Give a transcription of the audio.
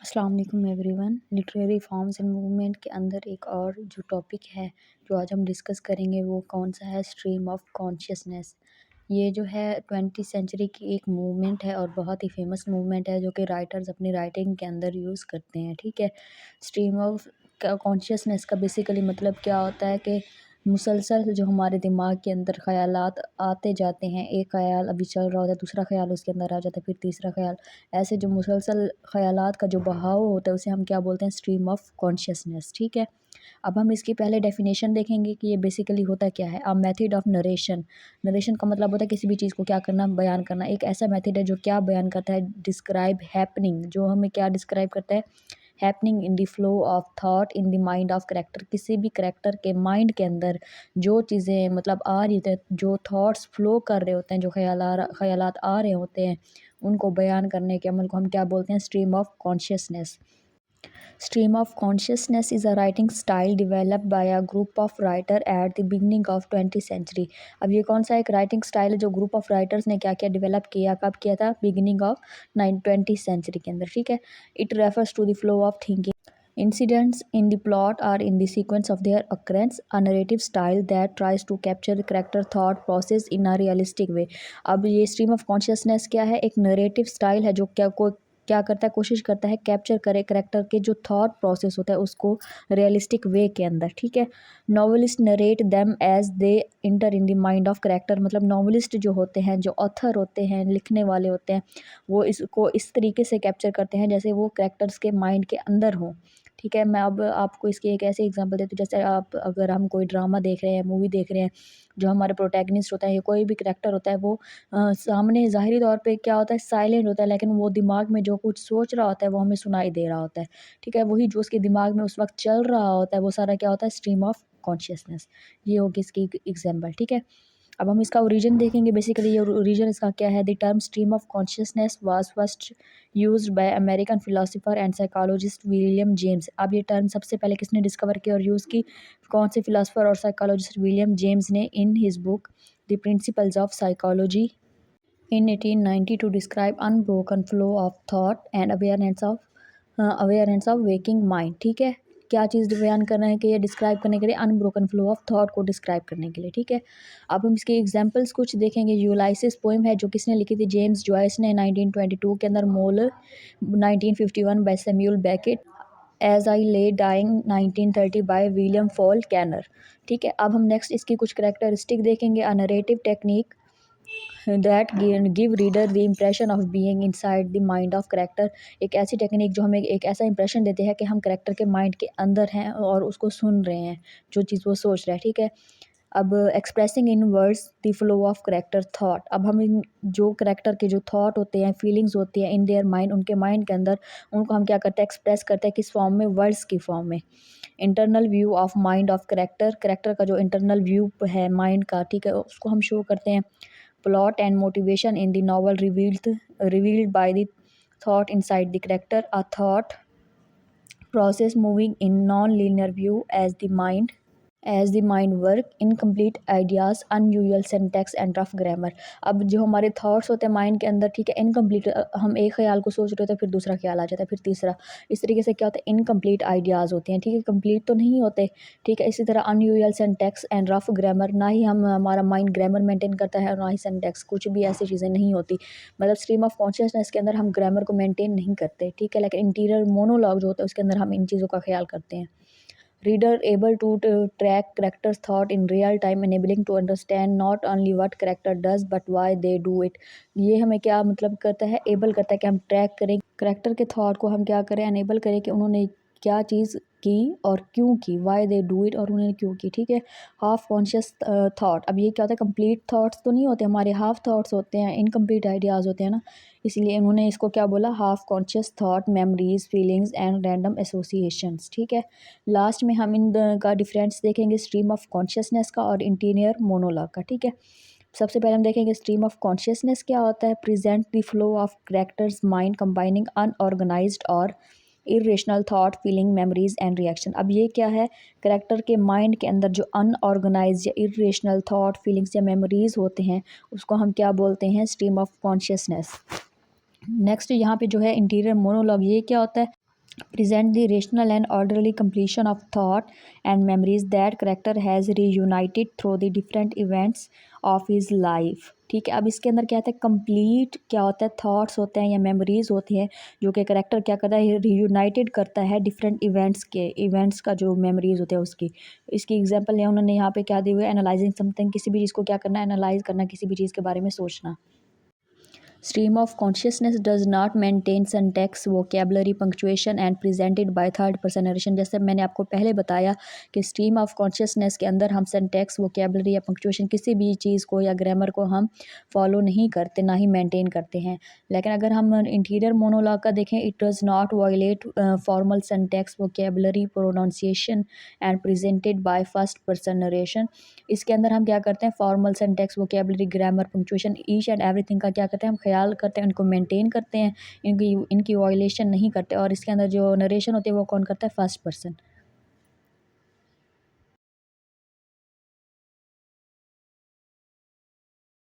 अस्सलाम वालेकुम everyone. Literary forms and movement के अंदर एक और जो टॉपिक है जो आज हम डिस्कस करेंगे वो कौन सा है, स्ट्रीम ऑफ कॉन्शियसनेस। ये जो है 20वीं सेंचुरी की एक मूवमेंट है और बहुत ही फेमस मूवमेंट है जो कि राइटर्स अपनी राइटिंग के अंदर यूज़ करते हैं। ठीक है, स्ट्रीम ऑफ कॉन्शियसनेस का बेसिकली मतलब क्या होता है कि मुसलसल जो हमारे दिमाग के अंदर ख़यालात आते जाते हैं, एक ख़याल अभी चल रहा होता है, दूसरा ख़याल उसके अंदर आ जाता है, फिर तीसरा ख़याल, ऐसे जो मुसलसल ख़यालात का जो बहाव होता है उसे हम क्या बोलते हैं, स्ट्रीम ऑफ कॉन्शियसनेस। ठीक है, अब हम इसकी पहले डेफिनेशन देखेंगे कि ये बेसिकली होता क्या है। A method of narration. Narration का मतलब होता है किसी भी चीज़ को क्या करना, बयान करना। एक ऐसा मेथड है जो क्या बयान करता है, डिस्क्राइब हैपनिंग, जो हमें क्या डिस्क्राइब करता है, happening in the flow of thought in the mind of character. किसी भी करेक्टर के माइंड के अंदर जो चीज़ें मतलब आ रही होती हैं, जो थॉट्स फ्लो कर रहे होते हैं, जो ख्यालात आ रहे होते हैं, उनको बयान करने के अमल को हम क्या बोलते हैं, stream of consciousness. Stream of consciousness is a writing style developed by a group of writer at the beginning of 20th century। अब ये कौन सा एक राइटिंग स्टाइल है जो ग्रुप ऑफ राइटर्स ने क्या क्या डेवलप किया, कब किया था, बिगिनिंग ऑफ 20th सेंचुरी के अंदर। ठीक है, it refers to the flow of thinking incidents in the plot or in the sequence of their occurrence, a narrative style that tries to capture the character thought process in a realistic way। अब ये stream of consciousness क्या है, एक narrative style है जो क्या करता है, कोशिश करता है कैप्चर करे करेक्टर के जो थॉट प्रोसेस होता है उसको रियलिस्टिक वे के अंदर। ठीक है, novelist narrate them as they enter in the mind of character. मतलब नॉवलिस्ट जो होते हैं, जो ऑथर होते हैं, लिखने वाले होते हैं, वो इसको इस तरीके से कैप्चर करते हैं जैसे वो करेक्टर्स के माइंड के अंदर हों। ठीक है, मैं अब आपको इसकी एक ऐसे एग्जांपल देती हूँ, जैसे आप अगर हम कोई ड्रामा देख रहे हैं, मूवी देख रहे हैं, जो हमारे प्रोटैगनिस्ट होता है या कोई भी करैक्टर होता है, वो सामने ज़ाहिरी तौर पे क्या होता है, साइलेंट होता है, लेकिन वो दिमाग में जो कुछ सोच रहा होता है वो हमें सुनाई दे रहा होता है। ठीक है, वही जो उसके दिमाग में उस वक़्त चल रहा होता है वो सारा क्या होता है, स्ट्रीम ऑफ कॉन्शियसनेस। ये होगी इसकी एग्जाम्पल। ठीक है, अब हम इसका ओरिजिन देखेंगे। बेसिकली ये ओरिजिन इसका क्या है, the term stream of consciousness was first used by American philosopher and psychologist William James. अब ये टर्म सबसे पहले किसने डिस्कवर की और यूज़ की, कौन से फिलोसोफर और साइकोलॉजिस्ट, विलियम जेम्स ने, in his book the principles of psychology in 1890 to describe unbroken flow of thought and awareness of waking mind। ठीक है, क्या चीज़ बयान करना है कि ये डिस्क्राइब करने के लिए, अनब्रोकन फ्लो ऑफ थॉट को डिस्क्राइब करने के लिए। ठीक है, अब हम इसके एग्जांपल्स कुछ देखेंगे। यूलाइसिस पोएम है जो किसने लिखी थी, जेम्स जॉयस ने 1922 के अंदर, मोल 1951 by Samuel Beckett, as I lay dying 1930 by William Faulkner. ठीक है, अब हम नेक्स्ट इसकी कुछ करेक्टरिस्टिक देखेंगे। A narrative technique that give reader the impression of being inside the mind of character. एक ऐसी टेक्निक जो हमें एक ऐसा इंप्रेशन देते हैं कि हम करेक्टर के माइंड के अंदर हैं और उसको सुन रहे हैं, जो चीज़ वो सोच रहा है। ठीक है, अब expressing in words the flow of character thought. अब हम इन जो करेक्टर के जो थॉट होते हैं, फीलिंग्स होती हैं इन देयर माइंड, उनके माइंड के अंदर, उनको हम क्या करते हैं, एक्सप्रेस करते हैं किस फॉर्म में, वर्ड्स की फॉर्म में। Internal view of mind of character, character का जो इंटरनल व्यू है माइंड का, ठीक है, उसको हम शो करते हैं। Plot and motivation in the novel revealed by the thought inside the character, a thought process moving in non-linear view as the mind work, incomplete ideas, unusual syntax and rough grammar। अब जो हमारे thoughts होते हैं mind के अंदर, ठीक है, incomplete, हम एक ख्याल को सोच रहे होते हैं, फिर दूसरा ख्याल आ जाता है, फिर तीसरा, इस तरीके से क्या होता है, इनकम्प्लीट आइडियाज़ होते हैं। ठीक है, कंप्लीट तो नहीं होते। ठीक है, इसी तरह unusual syntax and rough grammar, ना ही हमारा माइंड ग्रामर मेंटेन करता है और ना ही सिंटैक्स, कुछ भी ऐसी चीज़ें नहीं होती। मतलब स्ट्रीम ऑफ कॉन्शियसनेस के अंदर हम ग्रामर को मेंटेन नहीं करते। ठीक है, लेकिन इंटीरियर मोनोलॉग जो होता है उसके अंदर हम इन चीज़ों का ख्याल करते हैं। Reader able to track characters' thought in real time, enabling to understand not only what character does but why they do it। ये हमें क्या मतलब करता है, एबल करता है कि हम ट्रैक करें करेक्टर के थॉट को, हम क्या करें, एनेबल करें कि उन्होंने क्या चीज़ की और क्यों की, वाई दे डू इट, और उन्होंने क्यों की। ठीक है, हाफ कॉन्शियस थॉट। अब ये क्या होता है, कंप्लीट थॉट्स तो नहीं होते हमारे, हाफ थॉट्स होते हैं, इनकम्प्लीट आइडियाज़ होते हैं ना, इसलिए उन्होंने इसको क्या बोला, half conscious thought, memories, feelings and random associations. ठीक है, लास्ट में हम का डिफरेंस देखेंगे, स्ट्रीम ऑफ कॉन्शियसनेस का और इंटीरियर मोनोलॉग का। ठीक है, सबसे पहले हम देखेंगे स्ट्रीम ऑफ कॉन्शियसनेस क्या होता है, present the flow of character's mind combining unorganised और irrational thought, feeling, memories and reaction. अब ये क्या है, करेक्टर के माइंड के अंदर जो अनऑर्गेनाइज्ड या इरेशनल थॉट, फीलिंग्स या मेमोरीज होते हैं उसको हम क्या बोलते हैं, स्ट्रीम ऑफ कॉन्शियसनेस। नेक्स्ट यहाँ पे जो है इंटीरियर मोनोलॉग, ये क्या होता है, present the rational and orderly completion of thought and memories that character has reunited through the different events of his life। ठीक है, अब इसके अंदर क्या होता है, कंप्लीट क्या होता है, थॉट्स होते हैं या मेमोरीज होती हैं जो कि करेक्टर क्या करता है, रियूनाइटेड करता है डिफरेंट इवेंट्स का जो मेमोरीज होते हैं उसकी। इसकी एग्जांपल है उन्होंने यहाँ पे क्या दी हुई है, एनालाइजिंग समथिंग, किसी भी चीज़ को क्या करना है, एनालाइज करना, किसी भी चीज़ के बारे में सोचना। Stream of consciousness does not maintain syntax, vocabulary, punctuation and presented by third person narration। जैसे मैंने आपको पहले बताया कि स्ट्रीम ऑफ कॉन्शियसनेस के अंदर हम सिंटैक्स, वोकेबलरी या पंक्चुएशन किसी भी चीज़ को या ग्रामर को हम फॉलो नहीं करते, ना ही मेंटेन करते हैं। लेकिन अगर हम इंटीरियर मोनोलॉग का देखें, it does not violate formal syntax, vocabulary, pronunciation and presented by first person narration. इसके अंदर हम क्या करते हैं, formal syntax, vocabulary, grammar, punctuation, each and everything का क्या करते हैं, हम ख्याल करते हैं, उनको मेंटेन करते हैं, इनकी इनकी वायलेशन नहीं करते। और इसके अंदर जो नरेशन होती है वो कौन करता है, फर्स्ट पर्सन।